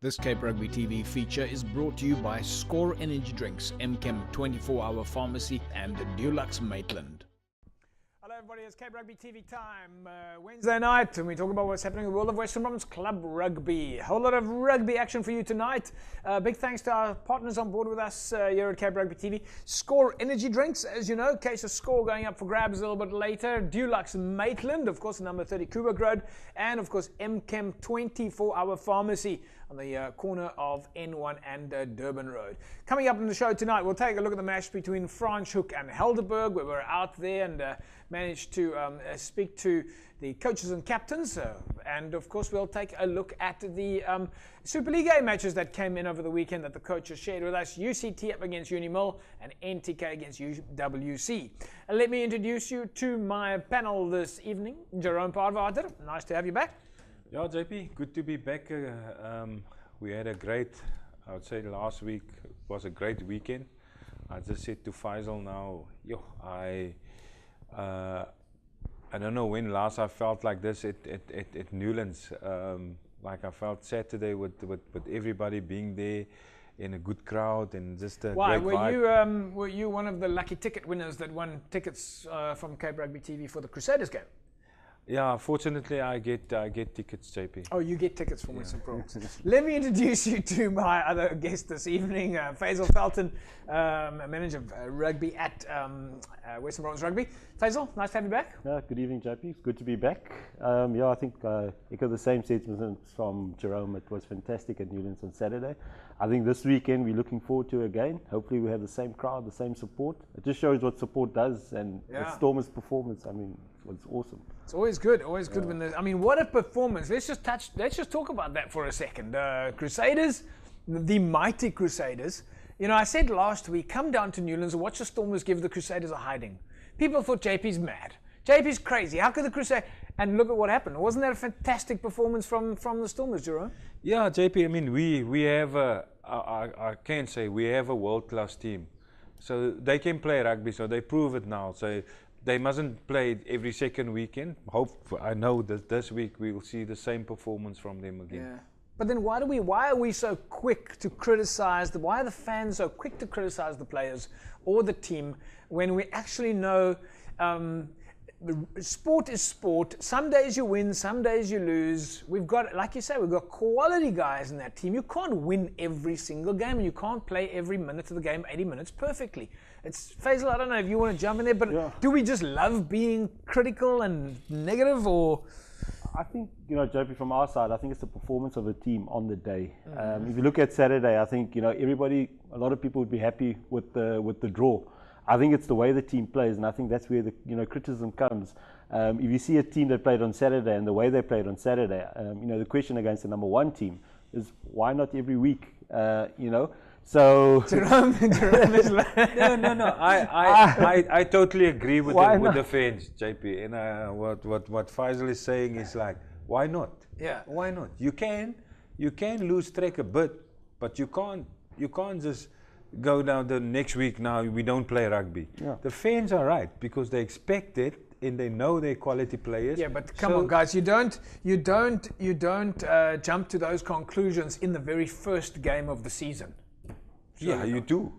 This Cape Rugby TV feature is brought to you by Score Energy Drinks, MChem 24-hour Pharmacy and Dulux Maitland. Hello everybody, it's Cape Rugby TV time. Wednesday night, and we talk about what's happening in the world of Western Province Club Rugby. A whole lot of rugby action for you tonight. Big thanks to our partners on board with us here at Cape Rugby TV. Score Energy Drinks, as you know, case of Score going up for grabs a little bit later. Dulux Maitland, of course, number 30 Kubrick Road. And of course, MChem 24-hour Pharmacy on the corner of N1 and Durban Road. Coming up in the show tonight, we'll take a look at the match between Franschhoek and Helderberg, where we're out there and managed to speak to the coaches and captains. And of course, we'll take a look at the Super League A matches that came in over the weekend that the coaches shared with us. UCT up against Unimil and NTK against UWC. Let me introduce you to my panel this evening. Jerome Parvater, nice to have you back. Yeah, JP, good to be back. We had a great, I would say last week was a great weekend. I just said to Faisal now, I don't know when last I felt like this at Newlands. Like I felt Saturday with everybody being there in a good crowd and just a great vibe. Were you one of the lucky ticket winners that won tickets from Cape Rugby TV for the Crusaders game? Yeah, fortunately I get tickets, JP. Oh, you get tickets from Western Province. Let me introduce you to my other guest this evening, Faisal Felton, manager of rugby at Western Province Rugby. Faisal, nice to have you back. Good evening, JP. It's good to be back. I think echo the same sentiments from Jerome. It was fantastic at Newlands on Saturday. I think this weekend we're looking forward to again. Hopefully we have the same crowd, the same support. It just shows what support does, and with Stormers' performance, I mean, it's awesome. It's always good when there's, I mean, what a performance. Let's just talk about that for a second. Crusaders, the mighty Crusaders. You know, I said last week, come down to Newlands and watch the Stormers give the Crusaders a hiding. People thought JP's mad. JP's crazy. How could the Crusaders? And look at what happened. Wasn't that a fantastic performance from the Stormers, Jerome? Yeah, JP, I mean, we have I can say we have a world-class team. So they can play rugby, so they prove it now. So they mustn't play every second weekend. I know that this week we will see the same performance from them again. Yeah. But then why are we so quick to criticize why are the fans so quick to criticize the players or the team when we actually know sport is sport. Some days you win, some days you lose. We've got, like you say, we've got quality guys in that team. You can't win every single game, and you can't play every minute of the game 80 minutes perfectly. It's Faisal, I don't know if you want to jump in there, but do we just love being critical and negative, or? I think, JP, from our side, I think it's the performance of the team on the day. If you look at Saturday, I think, a lot of people would be happy with the draw. I think it's the way the team plays, and I think that's where the criticism comes. If you see a team that played on Saturday and the way they played on Saturday, the question against the number one team is why not every week? So Jerome is like no. I totally agree with the fans, JP. And what Faisal is saying is like, why not? Yeah. Why not? You can lose track a bit, but you can't just go down the next week. Now we don't play rugby. Yeah. The fans are right because they expect it and they know they're quality players. Yeah, but come on, guys, you don't jump to those conclusions in the very first game of the season. Yeah, you do.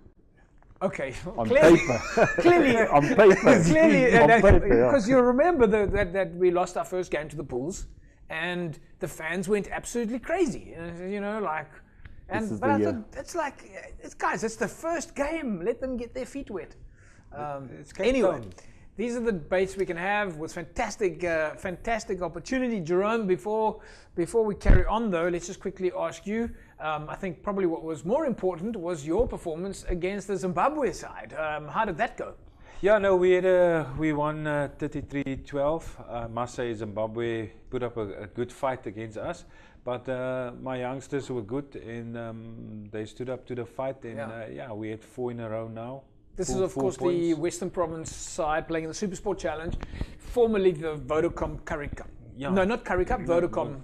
Okay, on paper. Clearly, on paper. Clearly, because you remember that we lost our first game to the Bulls, and the fans went absolutely crazy. But I thought it's the first game. Let them get their feet wet. Anyway, these are the debates we can have with fantastic opportunity. Jerome, before we carry on though, let's just quickly ask you. I think probably what was more important was your performance against the Zimbabwe side. How did that go? Yeah, no, we won 33-12. I must say Zimbabwe put up a good fight against us. But my youngsters were good, and they stood up to the fight. And we had 4 in a row now. This is, of course, the Western Province side playing in the Supersport Challenge, formerly the Vodacom Currie Cup. Yeah. No, not Curry Cup, Vodacom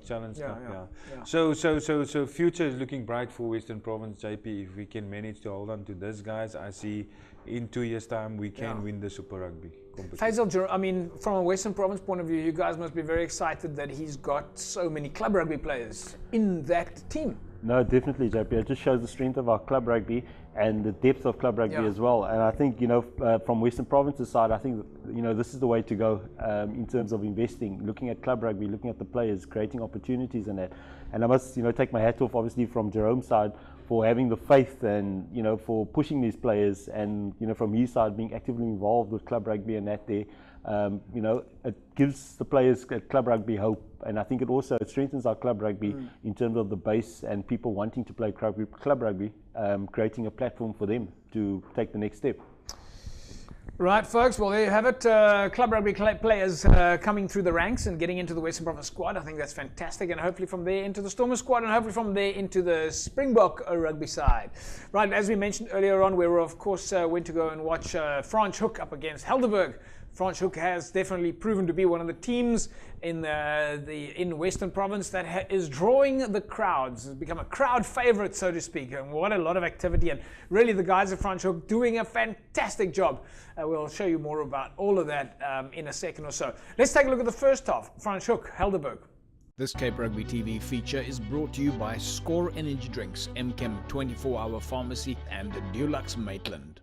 Challenge Yeah, Cup, yeah, yeah. yeah. So future is looking bright for Western Province, JP. If we can manage to hold on to this, guys, I see in 2 years' time we can win the Super Rugby competition. Faisal, I mean, from a Western Province point of view, you guys must be very excited that he's got so many club rugby players in that team. No, definitely, JP. It just shows the strength of our club rugby and the depth of club rugby as well. And I think, from Western Province's side, I think, this is the way to go in terms of investing, looking at club rugby, looking at the players, creating opportunities in that. And I must, take my hat off, obviously, from Jerome's side for having the faith and, for pushing these players and, from his side being actively involved with club rugby and that there. It gives the players at club rugby hope, and I think it also strengthens our club rugby in terms of the base and people wanting to play club rugby, creating a platform for them to take the next step. Right, folks, well, there you have it. Club rugby players coming through the ranks and getting into the Western Province squad. I think that's fantastic, and hopefully from there into the Stormers squad, and hopefully from there into the Springbok rugby side. Right, as we mentioned earlier on, we were, of course, went to go and watch Fransch Hoek up against Helderberg. Fransch Hoek has definitely proven to be one of the teams in Western Province that is drawing the crowds. It's become a crowd favorite, so to speak, and what a lot of activity. And really, the guys at Fransch Hoek doing a fantastic job. We'll show you more about all of that in a second or so. Let's take a look at the first half. Fransch Hoek, Helderberg. This Cape Rugby TV feature is brought to you by Score Energy Drinks, MChem 24-hour pharmacy, and Dulux Maitland.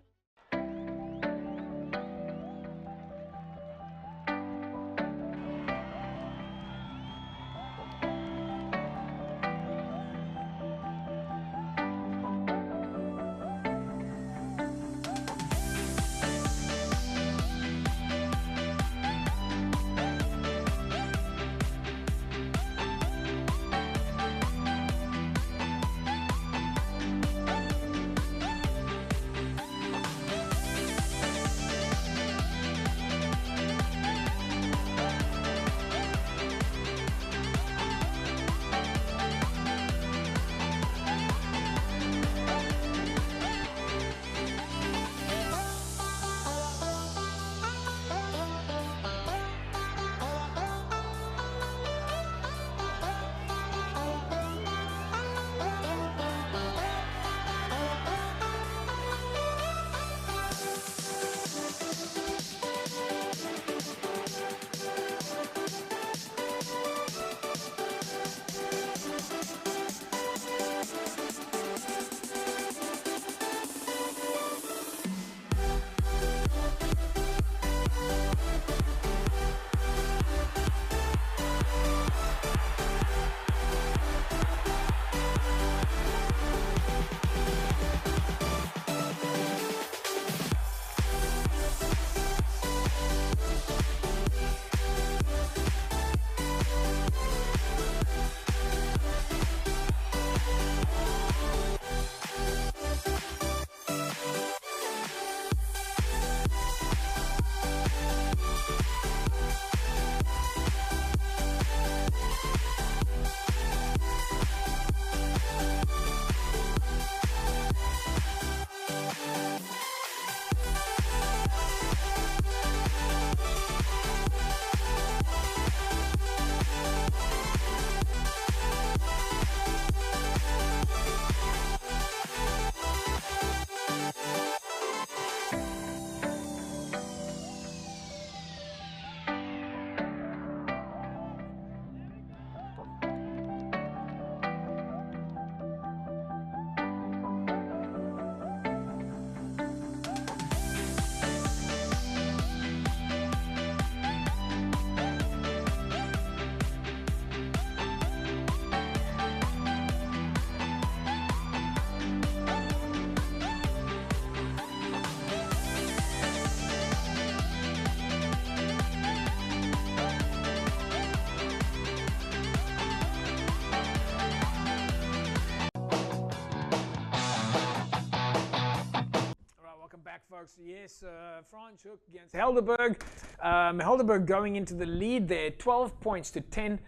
Folks, yes, Fransch Hoek against Helderberg. Helderberg going into the lead there, 12 points to 10.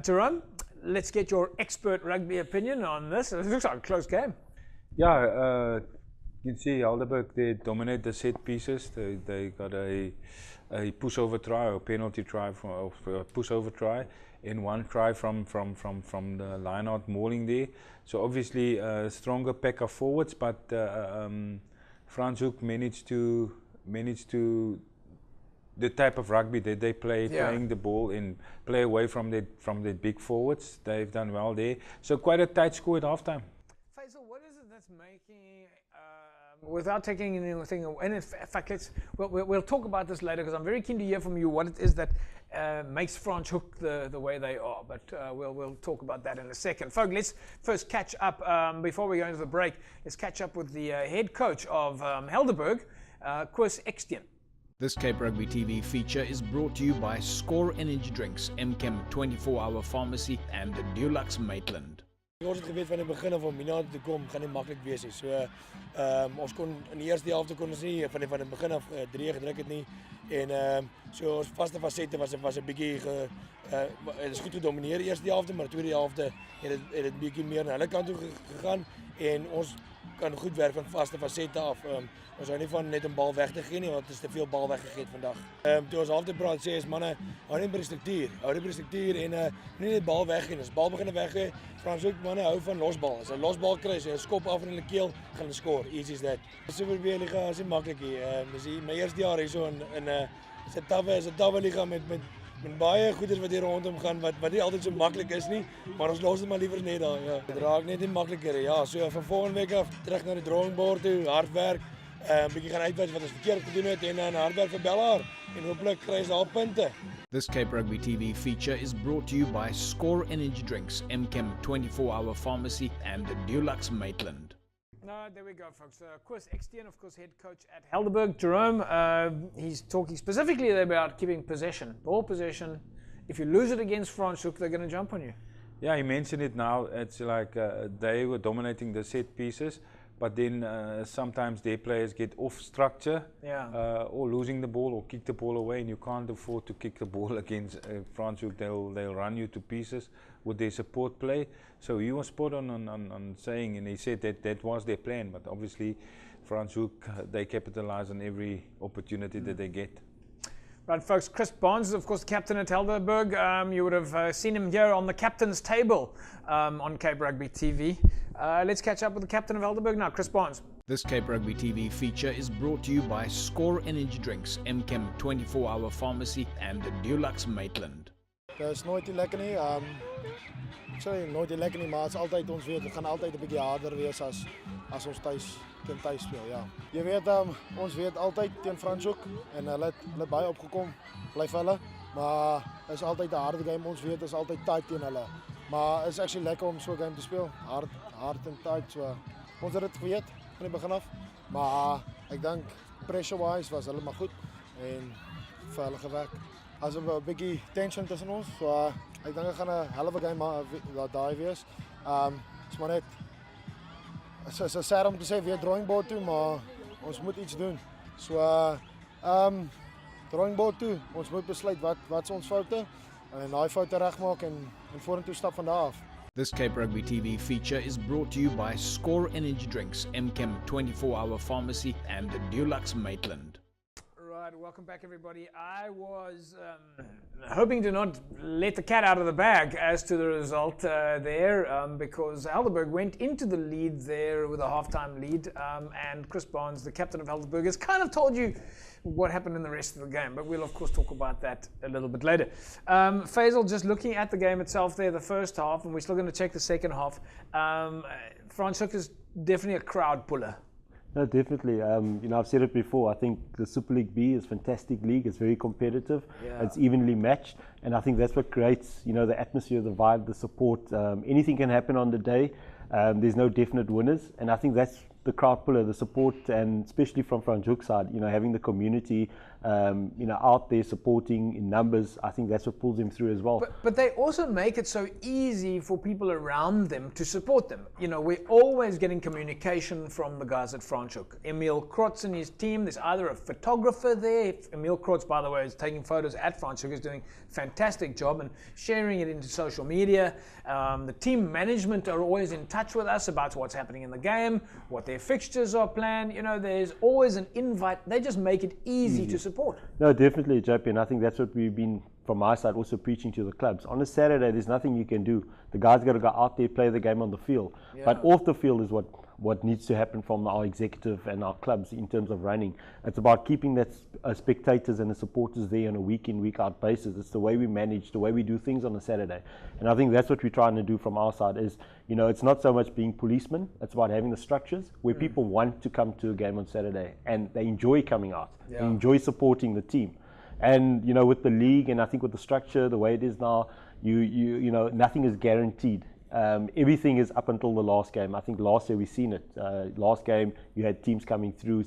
Jerome, let's get your expert rugby opinion on this. It looks like a close game. Yeah, you can see Helderberg, they dominate the set pieces. They got a a pushover try or penalty try or a pushover try, and one try from the line-out mauling there. So obviously a stronger pack of forwards, but Franschhoek managed to the type of rugby that they play, playing the ball and play away from the big forwards. They've done well there. So quite a tight score at halftime. Faisal, what is it that's making, without taking anything away, and in fact, we'll talk about this later because I'm very keen to hear from you what it is that makes Franschhoek the way they are, but we'll talk about that in a second. Folks, let's first catch up, before we go into the break, let's catch up with the head coach of Helderberg, Koos Ekstein. This Cape Rugby TV feature is brought to you by Score Energy Drinks, MChem 24-hour pharmacy and Dulux Maitland. Ons het geweet van die begin af om hierna te kom, gaan nie maklik wees nie. So ons kon in die eerste helfte kon ons nie van die begin af 3 gedruk het nie. En so ons vaste fasette was 'n bietjie het is goed gedomineer eerste helfte, maar tweede helfte het dit bietjie meer na hulle kant toe gegaan en ons kan goed werk van vaste fasette af. Ons hou nie van net 'n bal weg te gee nie, want het is te veel bal weggegee het vandag. Toe ons halfte praat sê is manne, hou net by die struktuur. Hou net by die struktuur en nie net bal weggee. As bal begin weggee, Franschhoek manne hou van losbal. As 'n losbal kry, jy 'n skop af in hulle keel, gaan hulle score. Easy as that. Super Rugby liga is nie maklik nie. Dis my eerste jaar hierso in is 'n tawwe liga met baie goeders wat hier rondom gaan wat nie altyd so maklik is nie, maar ons los dit maar liewer net daar. Ja. Dit raak net nie makliker. Ja, so van volgende week af terug na die drawing board toe, hard werk. Bietjie gaan uitwys wat ons verkeerd gedoen het en dan hard werk vir Bellaar en hopelik kry ons daar punte. This Cape Rugby TV feature is brought to you by Score Energy Drinks, MChem 24-hour pharmacy and Dulux Maitland. No, there we go, folks. Koos Ekstein, of course, head coach at Helderberg. Jerome, he's talking specifically about keeping possession, ball possession. If you lose it against Franschhoek, they're going to jump on you. Yeah, he mentioned it now. It's like they were dominating the set pieces, but then sometimes their players get off structure, or losing the ball or kick the ball away, and you can't afford to kick the ball against Franschhoek. They'll run you to pieces with their support play. So he was spot on saying, and he said that was their plan, but obviously Franschhoek, they capitalize on every opportunity that they get. Right, folks, Chris Barnes is, of course, the captain at Helderberg. You would have seen him here on the captain's table on Cape Rugby TV. Let's catch up with the captain of Helderberg now, Chris Barnes. This Cape Rugby TV feature is brought to you by Score Energy Drinks, MChem 24-hour pharmacy and Dulux Maitland. Dit is nooit lekker nie. Sorry, nooit lekker nie, maar het is altyd ons weet, dit gaan altyd 'n bietjie harder wees as ons tuis speel, ja. Jy weet ons weet altyd teen Franschhoek en hulle het baie opgekom, bly vir hulle, maar is altyd 'n harde game. Ons weet is altyd tight teen hulle. Maar is actually lekker om so 'n game te speel. Hard en tight, so ons het dit geweet van die begin af. Maar ek dink pressure wise was hulle maar goed en vir hulle gewerk. As 'n bietjie tension tussen ons, so ek dink dit gaan 'n hell of a game daai wees. Is maar net so sad om te sê weer drawing board toe, maar ons moet iets doen. So drawing board toe, ons moet besluit wat is ons foute en daai foute regmaak en vorentoe stap van daar af. This Cape Rugby TV feature is brought to you by Score Energy Drinks, MChem 24-hour pharmacy and Dulux Maitland. Right, welcome back, everybody. I was hoping to not let the cat out of the bag as to the result there, because Helderberg went into the lead there with a halftime lead, and Chris Barnes, the captain of Helderberg, has kind of told you what happened in the rest of the game, but we'll of course talk about that a little bit later. Faisal, just looking at the game itself there, the first half, and we're still going to check the second half, Franschhoek is definitely a crowd puller. No, definitely. I've said it before. I think the Super League B is a fantastic league. It's very competitive. Yeah. It's evenly matched, and I think that's what creates, the atmosphere, the vibe, the support. Anything can happen on the day. There's no definite winners, and I think that's the crowd puller, the support, and especially from Franschhoek's side, having the community, out there supporting in numbers. I think that's what pulls them through as well. But they also make it so easy for people around them to support them. We're always getting communication from the guys at Franschhoek. Emil Krotz and his team, there's either a photographer there. Emil Krotz, by the way, is taking photos at Franschhoek, is doing a fantastic job and sharing it into social media. The team management are always in touch with us about what's happening in the game, what their fixtures are planned. There's always an invite. They just make it easy to support. No, definitely, JP, and I think that's what we've been, from my side, also preaching to the clubs. On a Saturday, there's nothing you can do. The guys got to go out there, play the game on the field. Yeah. But off the field is what needs to happen from our executive and our clubs in terms of running. It's about keeping that spectators and the supporters there on a week in, week out basis. It's the way we manage, the way we do things on a Saturday. And I think that's what we're trying to do from our side is, it's not so much being policemen, it's about having the structures where people want to come to a game on Saturday and they enjoy coming out, they enjoy supporting the team. And, with the league and I think with the structure, the way it is now, nothing is guaranteed. Everything is up until the last game. I think last year we've seen it. Last game you had teams coming through,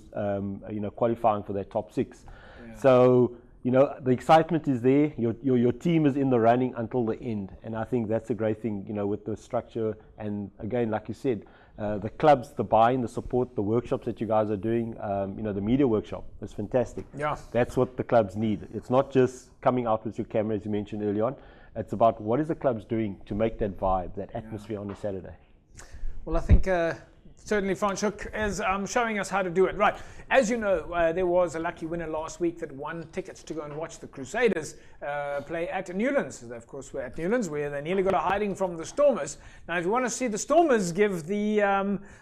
qualifying for their top 6. Yeah. So, the excitement is there. Your team is in the running until the end, and I think that's a great thing. With the structure, and again, like you said, the clubs, the buy-in, the support, the workshops that you guys are doing. The media workshop is fantastic. Yeah, that's what the clubs need. It's not just coming out with your camera, as you mentioned early on. It's about what is the clubs doing to make that vibe, that atmosphere on a Saturday. Well, I think certainly Franschhoek is showing us how to do it. Right, as you know, there was a lucky winner last week that won tickets to go and watch the Crusaders play at Newlands. Of course, we're at Newlands, where they nearly got a hiding from the Stormers. Now, if you want to see the Stormers give the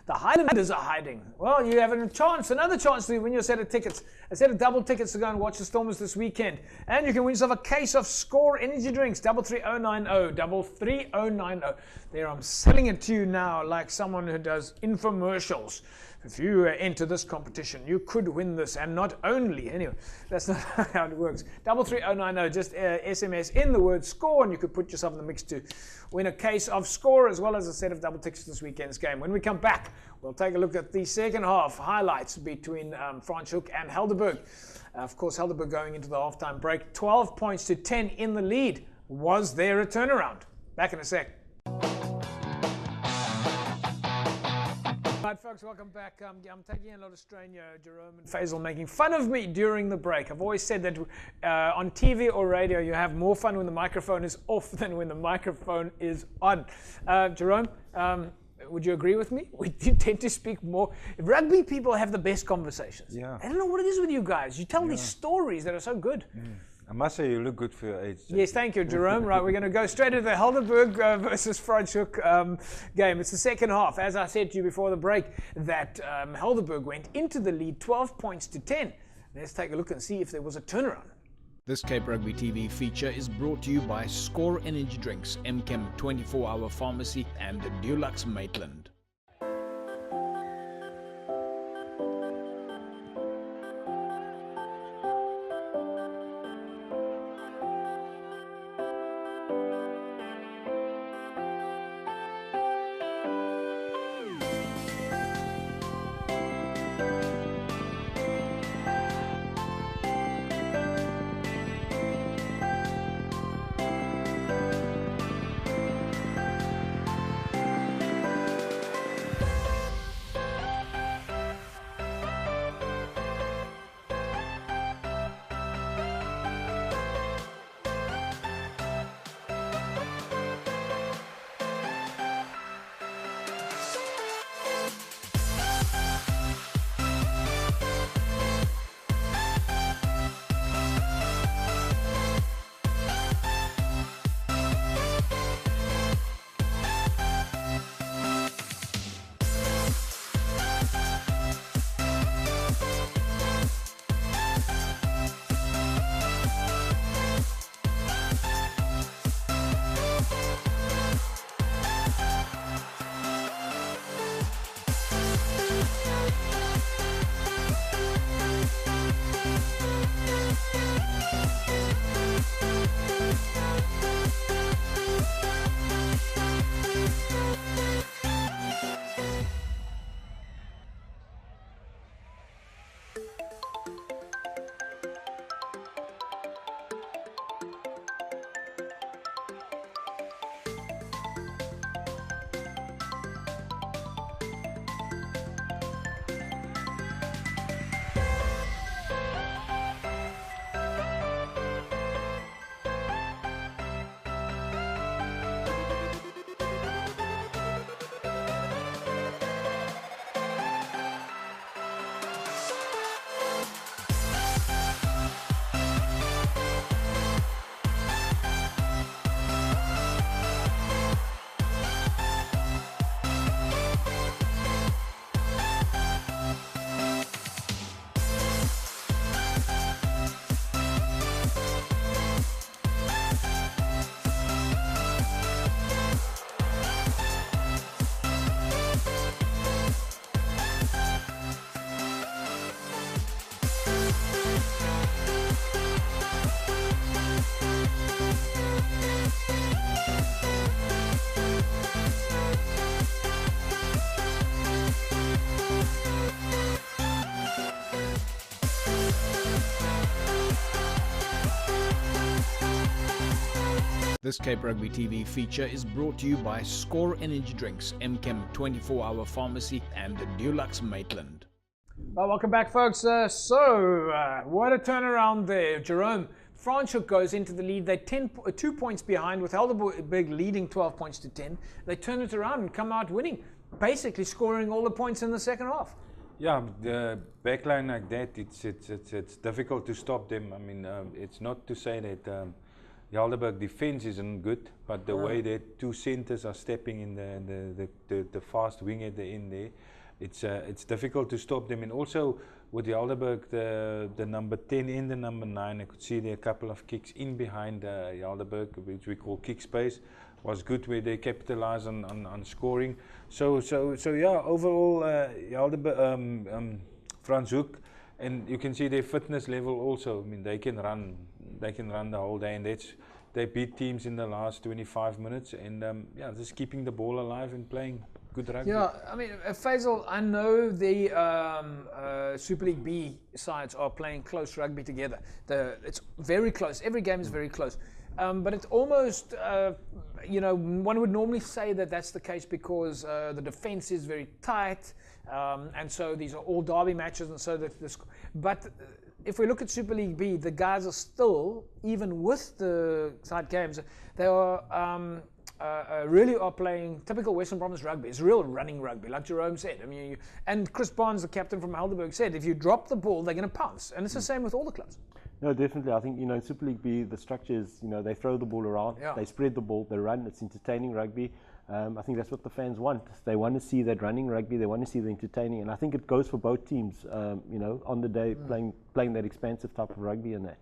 Highlanders a hiding, well, you have another chance to win your set of tickets, a set of double tickets to go and watch the Stormers this weekend. And you can win yourself a case of Score energy drinks, 33090, 33090. There, I'm selling it to you now like someone who does infomercials. If you enter this competition, you could win this, and not only, anyway, that's not how it works. 33090, just SMS in the word Score, and you could put yourself in the mix to win a case of Score, as well as a set of double tickets to this weekend's game. When we come back, we'll take a look at the second half highlights between Franschhoek and Helderberg. Of course, Helderberg going into the halftime break, 12 points to 10 in the lead. Was there a turnaround? Back in a sec. Right, folks, welcome back. I'm taking a lot of strain here. Jerome and Faisal making fun of me during the break. I've always said that on TV or radio, you have more fun when the microphone is off than when the microphone is on. Jerome, would you agree with me? We do tend to speak more. Rugby people have the best conversations. Yeah. I don't know what it is with you guys. You tell these stories that are so good. I must say you look good for your age. Yes, thank you, Jerome. Right, we're going to go straight into the Helderberg versus Franschhoek game. It's the second half. As I said to you before the break, that Helderberg went into the lead 12 points to 10. Let's take a look and see if there was a turnaround. This Cape Rugby TV feature is brought to you by Score Energy Drinks, MChem 24-hour pharmacy, and Dulux Maitland. This Cape Rugby TV feature is brought to you by Score Energy Drinks, MChem 24-hour pharmacy and Dulux Maitland. Well, welcome back, folks. What a turnaround there. Jerome, Franschhoek goes into the lead. They're 2 points behind with Helderberg leading 12 points to 10. They turn it around and come out winning, basically scoring all the points in the second half. Yeah, the backline like that, it's difficult to stop them. I mean, it's not to say that the Helderberg defense isn't good, but the way that two centers are stepping in the fast wing at the end there, it's difficult to stop them. And also with the Helderberg, the number 10 and the number 9, I could see there a couple of kicks in behind Helderberg, which we call kick space, was good where they capitalize on scoring. So yeah, overall Helderberg, Franschhoek, and you can see their fitness level also. I mean, they can run the whole day, and they beat teams in the last 25 minutes, and yeah, just keeping the ball alive and playing good rugby. Yeah, I mean, Faisal, I know the Super League B sides are playing close rugby together. It's very close. Every game is very close. But it's almost, one would normally say that that's the case because the defense is very tight, and so these are all derby matches, and so but if we look at Super League B, the guys are still, even with the side games, they are really are playing typical Western Province rugby. It's real running rugby, like Jerome said. I mean, and Chris Barnes, the captain from Helderberg, said if you drop the ball, they're going to pounce, and it's the same with all the clubs. No, definitely. I think, in Super League B, the structure is, they throw the ball around, they spread the ball, they run, it's entertaining rugby. I think that's what the fans want. They want to see that running rugby, they want to see the entertaining, and I think it goes for both teams, on the day, playing that expansive type of rugby and that.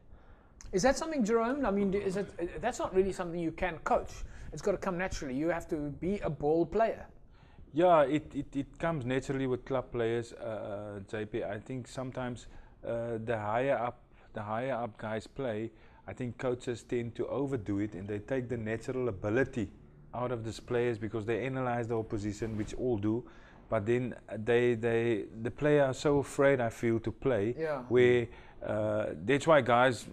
Is that something, Jerome? I mean, that's not really something you can coach. It's got to come naturally. You have to be a ball player. Yeah, it comes naturally with club players, JP. I think sometimes the higher up guys play, I think coaches tend to overdo it, and they take the natural ability out of these players because they analyze the opposition, which all do, but then the player are so afraid, I feel, to play, where that's why guys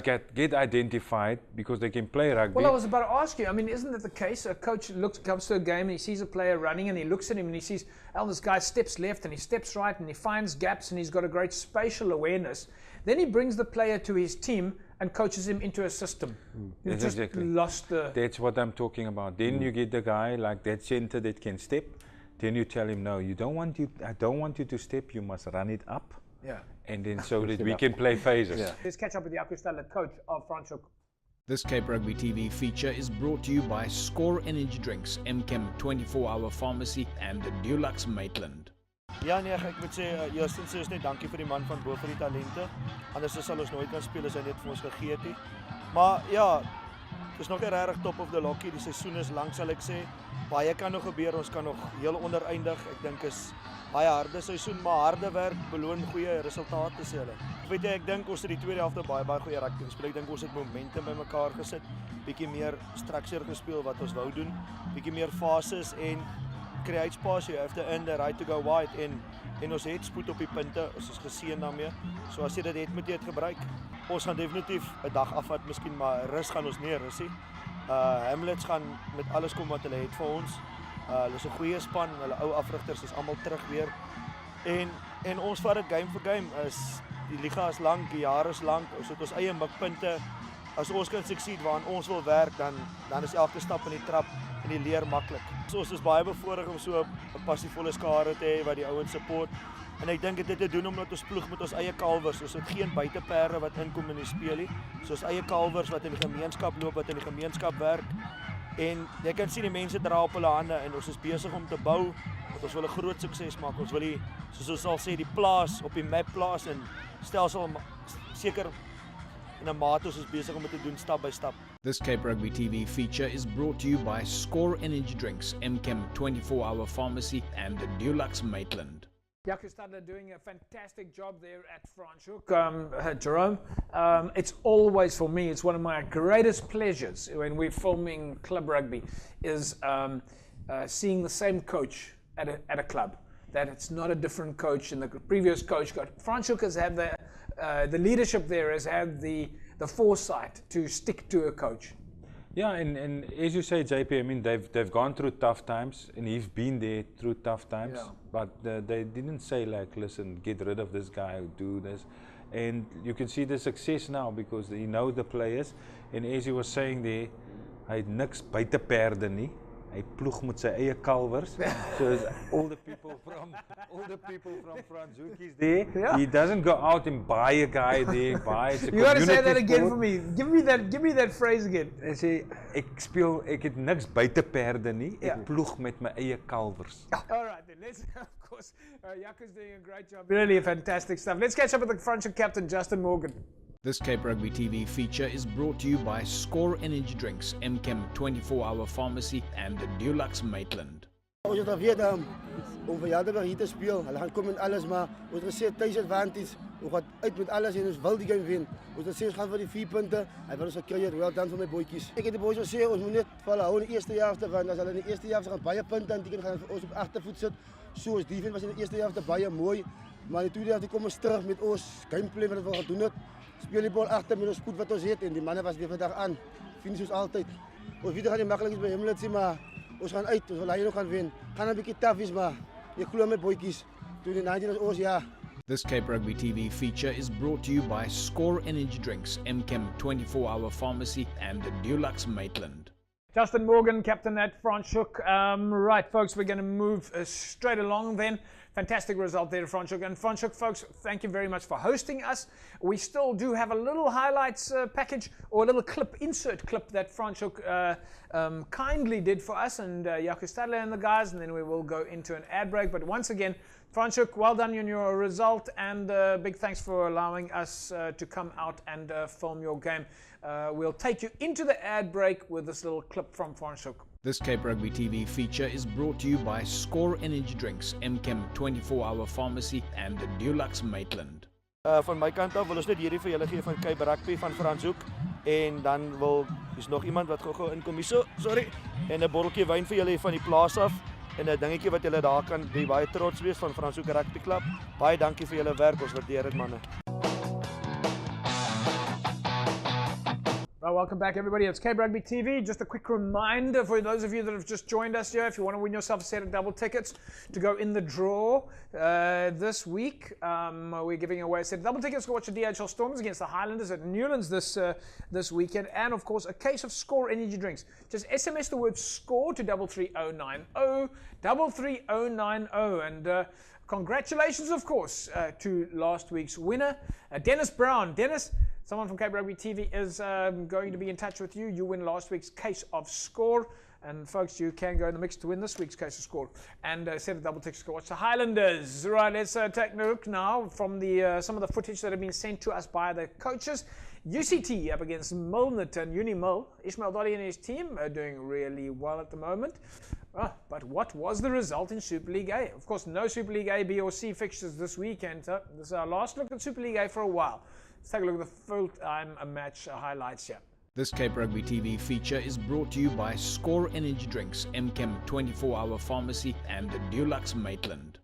get identified because they can play rugby. Well, I was about to ask you, I mean, isn't that the case? A coach comes to a game and he sees a player running and he looks at him and he sees, oh, this guy steps left and he steps right and he finds gaps and he's got a great spatial awareness. Then he brings the player to his team and coaches him into a system. You've just lost the... That's what I'm talking about. Then you get the guy like that center that can step. Then you tell him, no, I don't want you to step, you must run it up. Yeah. And then so that we can play phases. Yeah. Let's catch up with Jaco Stadler, coach of Franschhoek. This Cape Rugby TV feature is brought to you by Score Energy Drinks, MChem 24-hour pharmacy and Dulux Maitland. Ja nee, ek moet sê eerstens is net dankie vir die man van bo vir die talente. Anders sal ons nooit kan speel as hy net vir ons gegee het nie. Maar ja, dis nog nie regtig top of the lokkie. Die seisoen is lank, sal ek sê. Baie kan nog gebeur. Ons kan nog heel ondereindig. Ek dink is baie harde seisoen, maar harde werk beloon goeie resultate sê hulle. Weet jy, ek dink ons het die tweede helfte baie goeie rugby gespeel. Ek dink ons het momentum bymekaar gesit. Bietjie meer structure gespeel wat ons wou doen. Bietjie meer fases en create space, you have to earn the right to go wide en ons het spoed op die punte, ons is geseën daarmee. So as jy dit het, moet jy dit gebruik. Ons gaan definitief 'n dag afvat, miskien maar rus gaan ons nie rusie. Hamlets gaan met alles kom wat hulle het vir ons. Hulle is 'n goeie span, hulle ou afrigters is almal terug weer. En ons vat dit game vir game. Die liga is lank, die jaar is lank. Ons het ons eie mikpunte. As ons kan succeed waaraan ons wil werk, dan is elke stap in die trap en die leer maklik. So ons is baie bevoorreg om so 'n passievolle skare te hê wat die ouens support. En ek dink dit het te doen omdat ons ploeg met ons eie kalwers. Ons het geen buiteperde wat inkom in die speel nie. So ons eie kalwers wat in die gemeenskap loop, wat in die gemeenskap werk. En jy kan sien die mense dra op hulle hande en ons is besig om te bou. Want ons wil 'n groot sukses maak. Ons wil die, soos ons sal sê, die plaas op die map plaas en stelsel seker in 'n mate ons is besig om dit te doen stap by stap. This Cape Rugby TV feature is brought to you by Score Energy Drinks, MChem 24-hour pharmacy and Dulux Maitland. Jaco Stadler doing a fantastic job there at Franschhoek. Jerome, it's always, for me, it's one of my greatest pleasures when we're filming club rugby, is seeing the same coach at a club. That it's not a different coach, and the previous coach got... Franschhoek has had the leadership there has had the foresight to stick to a coach. Yeah, and as you say, JP, I mean, they've gone through tough times, and he's been there through tough times. Yeah. But they didn't say like, listen, get rid of this guy, do this. And you can see the success now because he knows the players. And as he was saying there, hy het niks buite perde nie. Hy ploeg met sy eie kalvers. So all the people from Franschhoek is there. Yeah. He doesn't go out and buy a guy there, buy it's a You got to say that community again sport. for me. Give me that phrase again. Hy sê ek het niks buite perde nie. Ek Ja. ploeg met my eie kalvers. All right, then let's, of course, Jaco's doing a great job. Really fantastic stuff. Let's catch up with the Franschhoek captain, Justin Morgan. This Cape Rugby TV feature is brought to you by Score Energy Drinks, MChem 24-hour pharmacy and Dulux Maitland. Ons het alweer om vir Jadeberg hier te speel. Hulle gaan kom en alles, maar ons het gesê thuis advantage. Ons gaan uit met alles en ons wil die game wen. Ons het gesê ons gaan vir die 4 punte. Hy wil ons gekry het. Well done vir my boetjies. Ek het die boys gesê ons moet net val hou in die eerste helfte want as hulle in die eerste helfte gaan baie punte aanteken gaan ons op agtervoet sit. So ons defense was in die eerste helfte baie mooi, maar in die tweede helfte kom ons terug met ons gameplay wat ons gedoen het. Speel die bal agter met ons spoed wat ons het en die manne was weer vandag aan. Finish soos altyd. Ons weet gaan nie maklik is by Hemletsie, maar ons gaan uit. Ons wil hy nog gaan wen. Gaan 'n bietjie taaf wees, maar ek glo my boetjies. Toe die 19 is ons ja. This Cape Rugby TV feature is brought to you by Score Energy Drinks, MChem 24-hour pharmacy and Dulux Maitland. Justin Morgan, captain at Franschhoek. Right, folks, we're going to move straight along then. Fantastic result there at Franschhoek. And Franschhoek, folks, thank you very much for hosting us. We still do have a little highlights package or a little insert clip that Franschhoek kindly did for us and Jaco Stadler and the guys, and then we will go into an ad break. But once again, Franschhoek, well done on your result, and big thanks for allowing us to come out and film your game. We'll take you into the ad break with this little clip from Franschhoek. This Cape Rugby TV feature is brought to you by Score Energy Drinks, MChem 24-hour pharmacy and Dulux Maitland. Van my kant af wil ons net hierdie vir julle gee van Cape Rugby van Franschhoek en dan wil is nog iemand wat gou inkom hier. Sorry. En 'n botteltjie wyn vir julle van die plaas af en 'n dingetjie wat julle daar kan baie trots wees van Franschhoek Rugby Club. Baie dankie vir julle werk. Ons waardeer dit manne. Well, welcome back, everybody. It's Cape Rugby TV. Just a quick reminder for those of you that have just joined us here, if you want to win yourself a set of double tickets to go in the draw this week, we're giving away a set of double tickets to watch the DHL Stormers against the Highlanders at Newlands this weekend, and of course a case of Score Energy Drinks. Just SMS the word SCORE to 33090, 33090, and congratulations, of course, to last week's winner, Dennis Brown. Dennis, someone from Cape Rugby TV is going to be in touch with you. You win last week's case of Score. And folks, you can go in the mix to win this week's case of Score. And set a double ticket to watch the Highlanders. Right, let's take a look now from some of the footage that have been sent to us by the coaches. UCT up against Milnet and Unimil. Ishmael Doddy and his team are doing really well at the moment. But what was the result in Super League A? Of course, no Super League A, B or C fixtures this weekend. So this is our last look at Super League A for a while. Let's take a look at the full-time match highlights here. This Cape Rugby TV feature is brought to you by Score Energy Drinks, MChem 24-hour pharmacy and Dulux Maitland.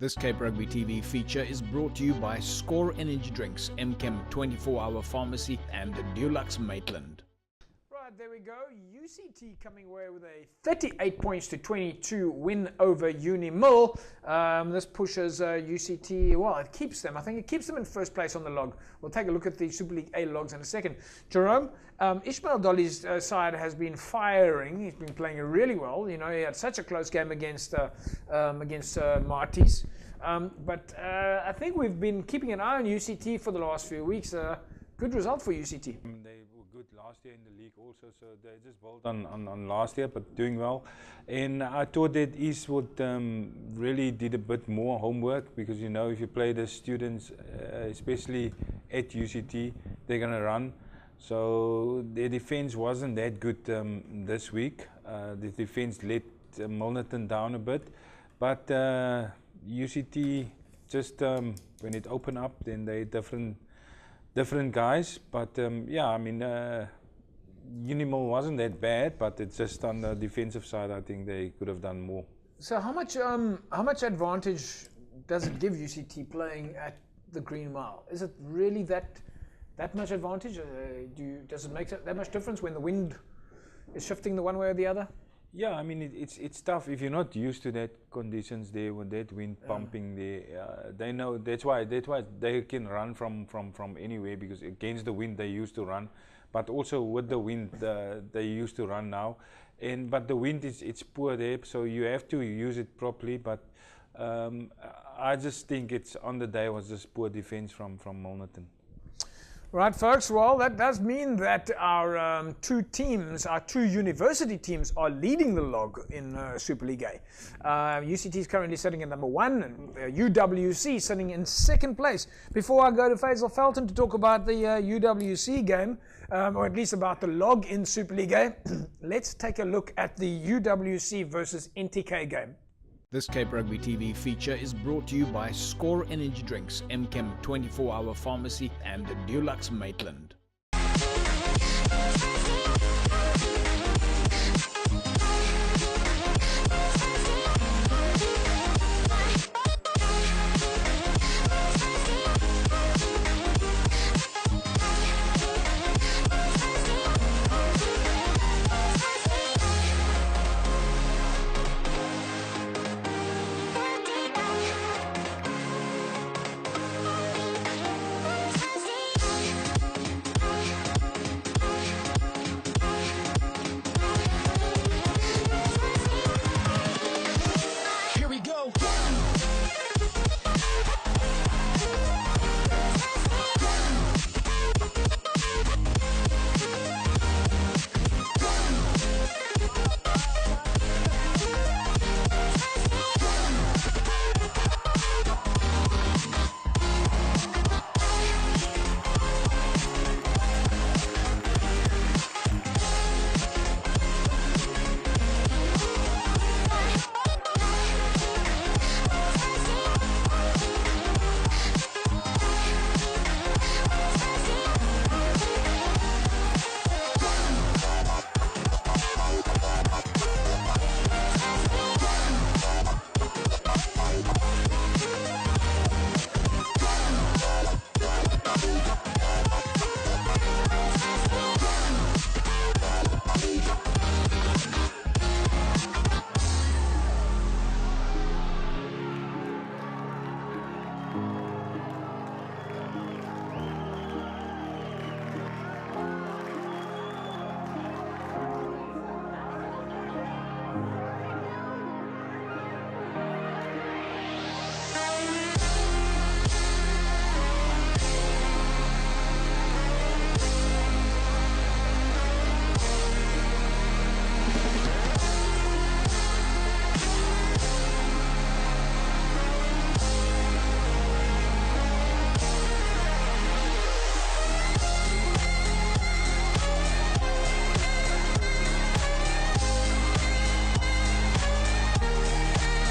This Cape Rugby TV feature is brought to you by Score Energy Drinks, MChem 24-hour pharmacy and Dulux Maitland. Right, there we go. UCT coming away with a 38 points to 22 win over Unimil. This pushes UCT, well, it keeps them. I think it keeps them in first place on the log. We'll take a look at the Super League A logs in a second. Jerome, Ishmael Dolly's side has been firing. He's been playing really well. You know, he had such a close game against Marty's. But I think we've been keeping an eye on UCT for the last few weeks. Good result for UCT. They were good last year in the league also, so they just built on last year, but doing well. And I thought that Eastwood really did a bit more homework, because you know, if you play the students, especially at UCT, they're going to run. So their defense wasn't that good this week. The defense let Milnerton down a bit, but UCT just when it opened up, then they different guys, but yeah, I mean, Unimil wasn't that bad, but it's just on the defensive side. I think they could have done more. So how much advantage does it give UCT playing at the Green Mile? Is it really that much advantage? Does it make that much difference when the wind is shifting the one way or the other? Yeah, I mean, it's tough if you're not used to that conditions there with that wind pumping there. They know that's why they can run from anywhere, because against the wind they used to run, but also with the wind they used to run now. But the wind it's poor there, so you have to use it properly. But I just think it's on the day was just poor defense from Milnerton. Right, folks, well, that does mean that our two university teams are leading the log in Super League A. UCT is currently sitting at number 1, and UWC sitting in second place. Before I go to Faisal Felton to talk about the UWC game, or at least about the log in Super League A, let's take a look at the UWC versus NTK game. This Cape Rugby TV feature is brought to you by Score Energy Drinks, MChem 24-hour pharmacy and Dulux Maitland.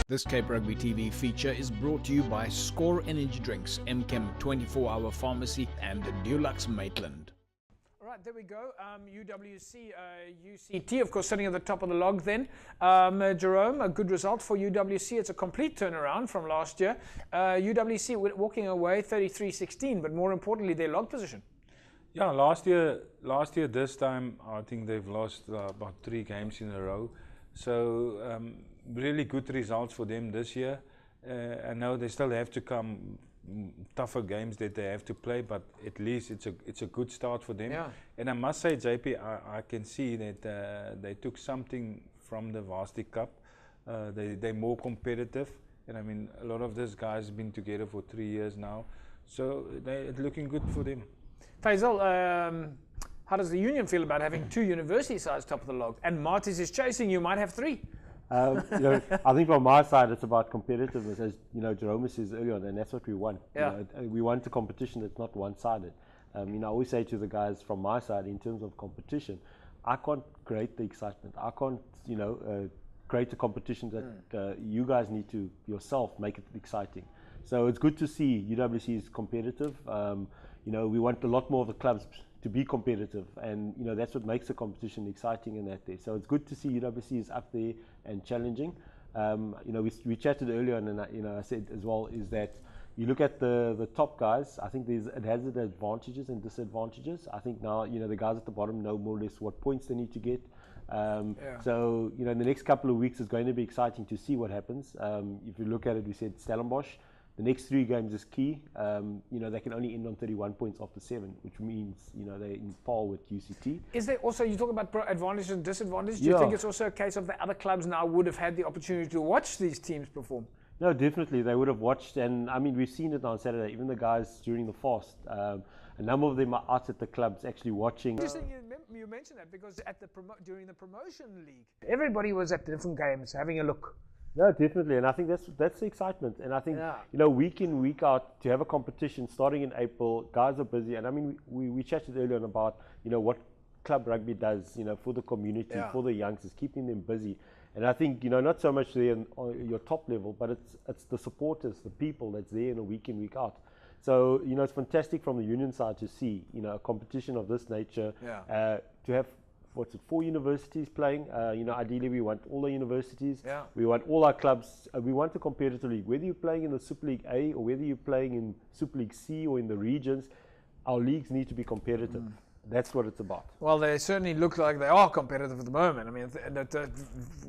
This Cape Rugby TV feature is brought to you by Score Energy Drinks, MChem 24-hour pharmacy and Dulux Maitland. right, there we go. UWC, UCT, of course, sitting at the top of the log then. Jerome, a good result for UWC. It's a complete turnaround from last year. UWC walking away 33-16, but more importantly, their log position. Yeah, last year this time, I think they've lost about 3 games in a row. So really good results for them this year. I know they still have to come tougher games that they have to play, but at least it's a good start for them. Yeah. And I must say, JP, I can see that they took something from the Varsity Cup. They're more competitive, and I mean a lot of these guys have been together for 3 years now, so it's looking good for them. Faisal, how does the union feel about having 2 university sides top of the log? And Martis is chasing you, might have 3. I think from my side, it's about competitiveness, as Jerome says earlier on, and that's what we want. Yeah. We want a competition that's not one-sided. I always say to the guys from my side, in terms of competition, I can't create the excitement. I can't, create a competition that you guys need to yourself make it exciting. So it's good to see UWC is competitive. We want a lot more of the clubs to be competitive, and that's what makes the competition exciting in that day. So it's good to see UWC is up there and challenging. We chatted earlier, and I said as well is that you look at the top guys. I think it has its advantages and disadvantages. I think now the guys at the bottom know more or less what points they need to get. So in the next couple of weeks, it's going to be exciting to see what happens. If you look at it, we said Stellenbosch. The next 3 games is key. They can only end on 31 points after 7, which means they're in par with UCT. Is there also, you talk about advantages and disadvantages, do you think it's also a case of the other clubs now would have had the opportunity to watch these teams perform? No, definitely. They would have watched, and we've seen it on Saturday, even the guys during the fast. A number of them are out at the clubs actually watching. Interesting you mentioned that, because during the promotion league, everybody was at different games having a look. No, definitely, and I think that's the excitement. And I think week in, week out, to have a competition starting in April, guys are busy. And we chatted earlier on about what club rugby does for the community, for the youngsters, keeping them busy. And I think not so much there on your top level, but it's the supporters, the people that's there in a week in, week out. So it's fantastic from the union side to see a competition of this nature, to have 4 universities playing. Ideally we want all the universities. Yeah. We want all our clubs. We want a competitive league. Whether you're playing in the Super League A or whether you're playing in Super League C or in the regions, our leagues need to be competitive. That's what it's about. Well, they certainly look like they are competitive at the moment. I mean,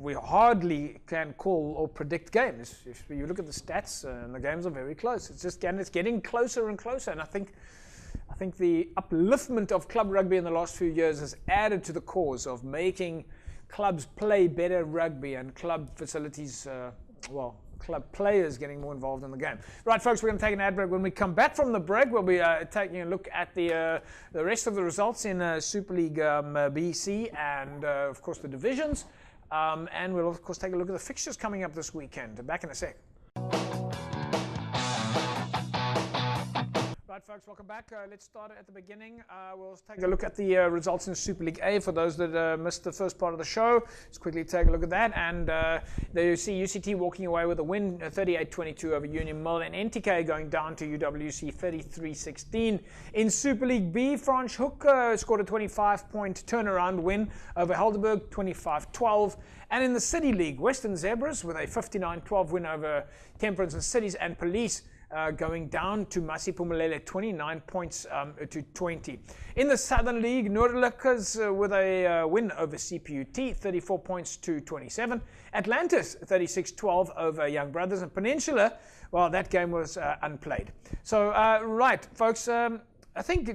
we hardly can call or predict games. If you look at the stats, and the games are very close. It's getting closer and closer. And I think the upliftment of club rugby in the last few years has added to the cause of making clubs play better rugby and club facilities, club players getting more involved in the game. Right, folks, we're going to take an ad break. When we come back from the break, we'll be taking a look at the rest of the results in Super League BC and, of course, the divisions. And we'll, of course, take a look at the fixtures coming up this weekend. Back in a sec. Right, folks, welcome back. Let's start at the beginning. We'll take a look at the results in Super League A for those that missed the first part of the show. Let's quickly take a look at that. And there you see UCT walking away with a win, 38-22 over Union Mill, and NTK going down to UWC 33-16. In Super League B, Fransch Hoek scored a 25-point turnaround win over Helderberg, 25-12. And in the City League, Western Zebras with a 59-12 win over Temperance and Cities and Police, going down to Masipumalele, 29 points to 20. In the Southern League, Noordelijkers with a win over CPUT, 34 points to 27. Atlantis, 36-12 over Young Brothers. And Peninsula, well, that game was unplayed. So, right, folks, I think,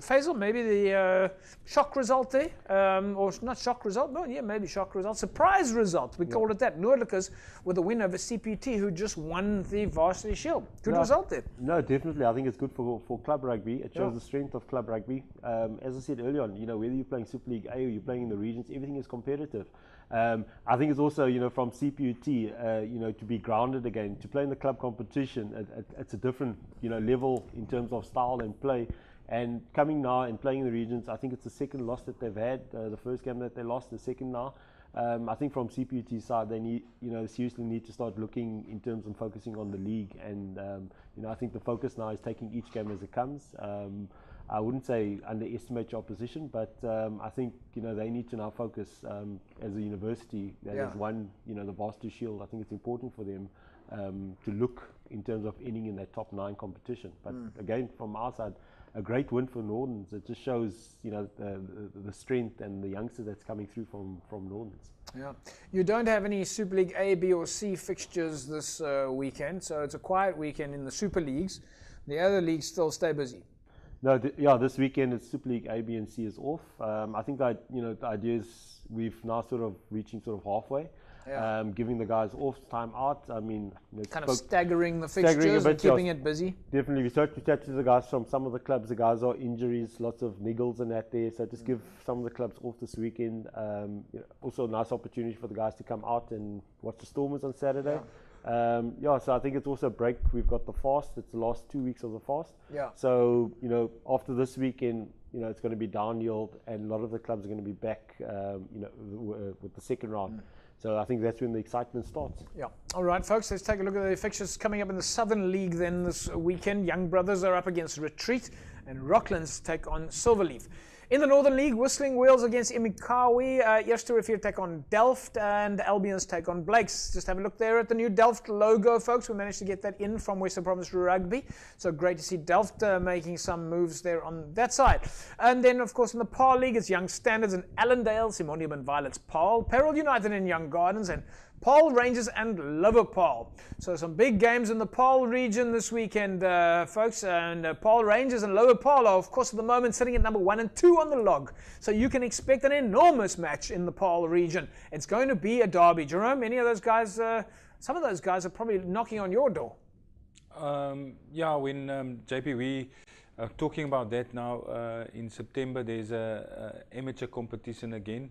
Faisal, maybe the shock result there, or not shock result, no, yeah, maybe shock result, surprise result, we call it that. Noordelijkers with a win over CPT, who just won the Varsity Shield. Good result there. No, definitely. I think it's good for club rugby. It shows the strength of club rugby. As I said earlier on, whether you're playing Super League A or you're playing in the regions, everything is competitive. I think it's also, from CPUT, to be grounded again, to play in the club competition. It's a different, level in terms of style and play. And coming now and playing in the regions, I think it's the second loss that they've had. The first game that they lost, the second now. I think from CPUT's side, they need, seriously need to start looking in terms of focusing on the league. And, I think the focus now is taking each game as it comes. I wouldn't say underestimate your opposition, but I think they need to now focus as a university that has won the Varsity Shield. I think it's important for them to look in terms of ending in that top 9 competition. But again, from our side, a great win for Northerns. It just shows the strength and the youngsters that's coming through from Northerns. Yeah, you don't have any Super League A, B, or C fixtures this weekend, so it's a quiet weekend in the Super Leagues. The other leagues still stay busy. No, this weekend it's Super League A, B, and C is off. I think that the idea is we've now sort of reaching sort of halfway. Yeah. Giving the guys off time out. I mean, kind of staggering the fixtures and keeping it busy. Definitely, we start to chat to the guys from some of the clubs. The guys are injuries, lots of niggles and that there. So just give some of the clubs off this weekend. Also, a nice opportunity for the guys to come out and watch the Stormers on Saturday. So I think it's also a break. We've got the fast. It's the last 2 weeks of the fast. Yeah. So after this weekend, it's going to be downhill, and a lot of the clubs are going to be back. With the second round. So I think that's when the excitement starts. Yeah. All right, folks, let's take a look at the fixtures coming up in the Southern League then this weekend. Young Brothers are up against Retreat, and Rocklands take on Silverleaf. In the Northern League, Whistling Wheels against Imikawi. Eerste take on Delft, and Albions take on Blakes. Just have a look there at the new Delft logo, folks. We managed to get that in from Western Province Rugby. So great to see Delft making some moves there on that side. And then, of course, in the PAL League, it's Young Standards and Allendale, Simonium and Violets PAL, Peril United and Young Gardens, and PAL Rangers and Liverpool. So some big games in the PAL region this weekend, folks. And PAL Rangers and Liverpool are, of course, at the moment sitting at number 1 and 2 on the log. So you can expect an enormous match in the PAL region. It's going to be a derby. Jerome, any of those guys, some of those guys are probably knocking on your door. When JP, we are talking about that now. In September, there's a amateur competition again.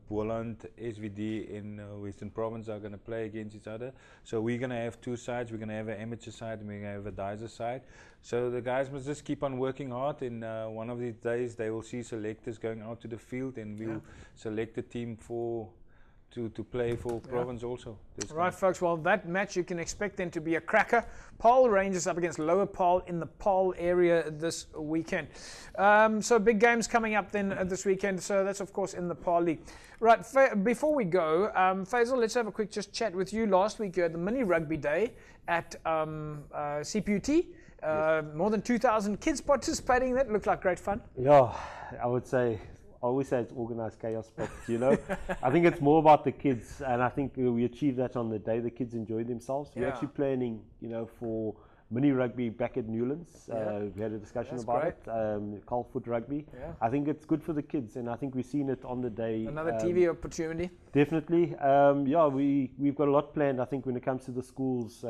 Boland, SVD, and Western Province are going to play against each other. So we're going to have 2 sides. We're going to have an amateur side and we're going to have a dicer side. So the guys must just keep on working hard, and one of these days they will see selectors going out to the field, and we'll select a team to play for province also. Right, folks, well, that match you can expect then to be a cracker. PAL Rangers up against Lower PAL in the PAL area this weekend. So big games coming up then this weekend. So that's, of course, in the PAL League. Right, before we go, Faisal, let's have a quick just chat with you. Last week you had the mini rugby day at CPUT. More than 2,000 kids participating. That looked like great fun. Yeah, I always say it's organized chaos, but I think it's more about the kids, and I think we achieved that on the day. The kids enjoyed themselves. We're actually planning, for mini rugby back at Newlands. We had a discussion about it. Carlfoot Rugby. Yeah. I think it's good for the kids, and I think we've seen it on the day. Another TV opportunity. Definitely. We've got a lot planned. I think when it comes to the schools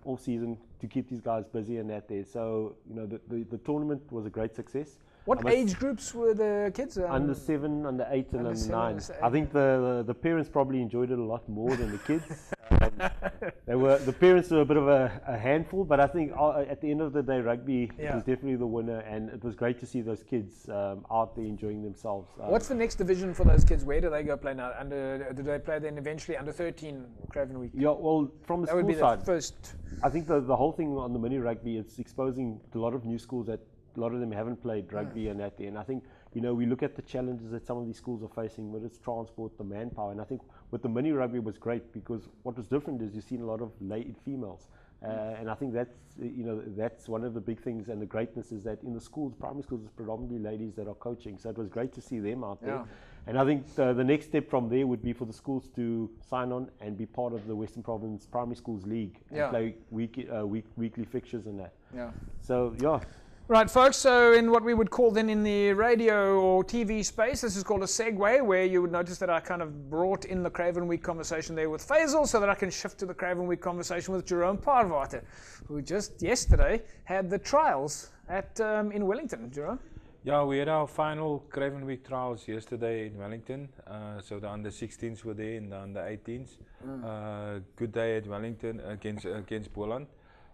all season to keep these guys busy and that there. So the tournament was a great success. What age groups were the kids? Under 7, under 8, and under 9. I think the parents probably enjoyed it a lot more than the kids. The parents were a bit of a handful, but I think at the end of the day, rugby was definitely the winner, and it was great to see those kids out there enjoying themselves. What's the next division for those kids? Where do they go play now? Do they play then eventually under 13 Craven Week? Yeah, well, from the that school would be side, the first. I think the whole thing on the mini rugby, it's exposing a lot of new schools that a lot of them haven't played rugby and that there. And I think, we look at the challenges that some of these schools are facing, whether it's transport, the manpower. And I think with the mini rugby was great because what was different is you've seen a lot of late females. And I think that's one of the big things, and the greatness is that in the schools, primary schools, it's predominantly ladies that are coaching. So it was great to see them out there. And I think the next step from there would be for the schools to sign on and be part of the Western Province Primary Schools League and play weekly fixtures and that. So, Right, folks, so in what we would call then in the radio or TV space, this is called a segue, where you would notice that I kind of brought in the Craven Week conversation there with Faisal so that I can shift to the Craven Week conversation with Jerome Parvater, who just yesterday had the trials at in Wellington. Jerome? Yeah, we had our final Craven Week trials yesterday in Wellington. So the under 16s were there and the under 18s. Good day at Wellington against Boland.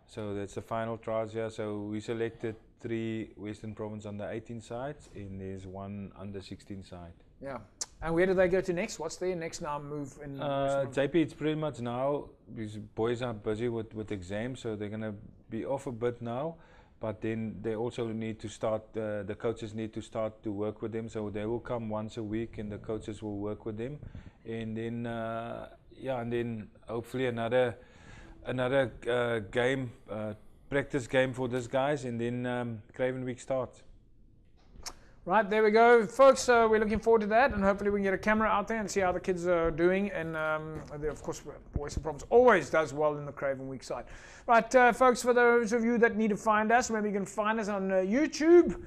So that's the final trials here. So we selected 3 Western Province under 18 sides, and there's 1 under 16 side. Yeah. And where do they go to next? What's their next now move in JP, it's pretty much now, these boys are busy with exams, so they're going to be off a bit now. but then they also need to start, the coaches need to start to work with them, so they will come once a week and the coaches will work with them, and then and then hopefully another game, practice game for these guys, and then Craven Week starts. Right, there we go, folks. We're looking forward to that, and hopefully we can get a camera out there and see how the kids are doing. And of course, Western Province always does well in the Craven Week side. Right, folks, for those of you that need to find us, remember you can find us on YouTube.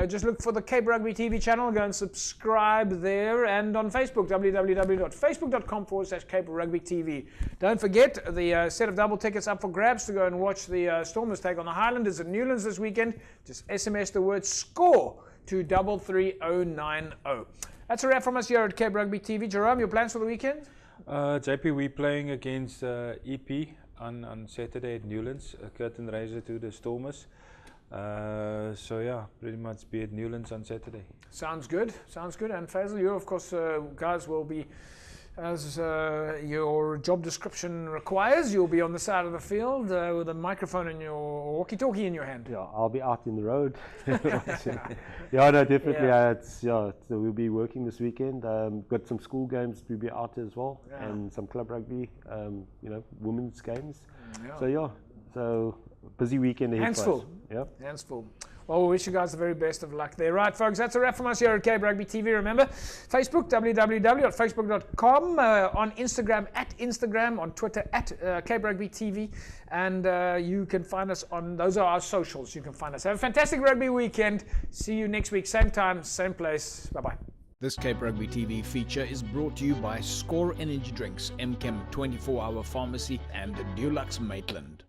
Just look for the Cape Rugby TV channel, go and subscribe there, and on Facebook, www.facebook.com/Cape Rugby TV. Don't forget the set of double tickets up for grabs to go and watch the Stormers take on the Highlanders at Newlands this weekend. Just SMS the word SCORE to 33090. That's a wrap from us here at Cape Rugby TV. Jerome, your plans for the weekend? JP, we're playing against EP on Saturday at Newlands, a curtain raiser to the Stormers. So yeah, pretty much be at Newlands on Saturday. Sounds good. And Faisal, you of course, guys, will be, as your job description requires, you'll be on the side of the field with a microphone and your walkie-talkie in your hand. Yeah, I'll be out in the road. Yeah, no, definitely. Yeah. So we'll be working this weekend. Got some school games to be out as well, and some club rugby, women's games. So busy weekend ahead. Hands full. Yep. Hands full. Well, we wish you guys the very best of luck there. Right, folks, that's a wrap from us here at Cape Rugby TV. Remember, Facebook, www.facebook.com, on Instagram, @Instagram, on Twitter, @Cape Rugby TV, and you can find us on, those are our socials. You can find us. Have a fantastic rugby weekend. See you next week, same time, same place. Bye-bye. This Cape Rugby TV feature is brought to you by Score Energy Drinks, MChem 24-hour pharmacy, and Dulux Maitland.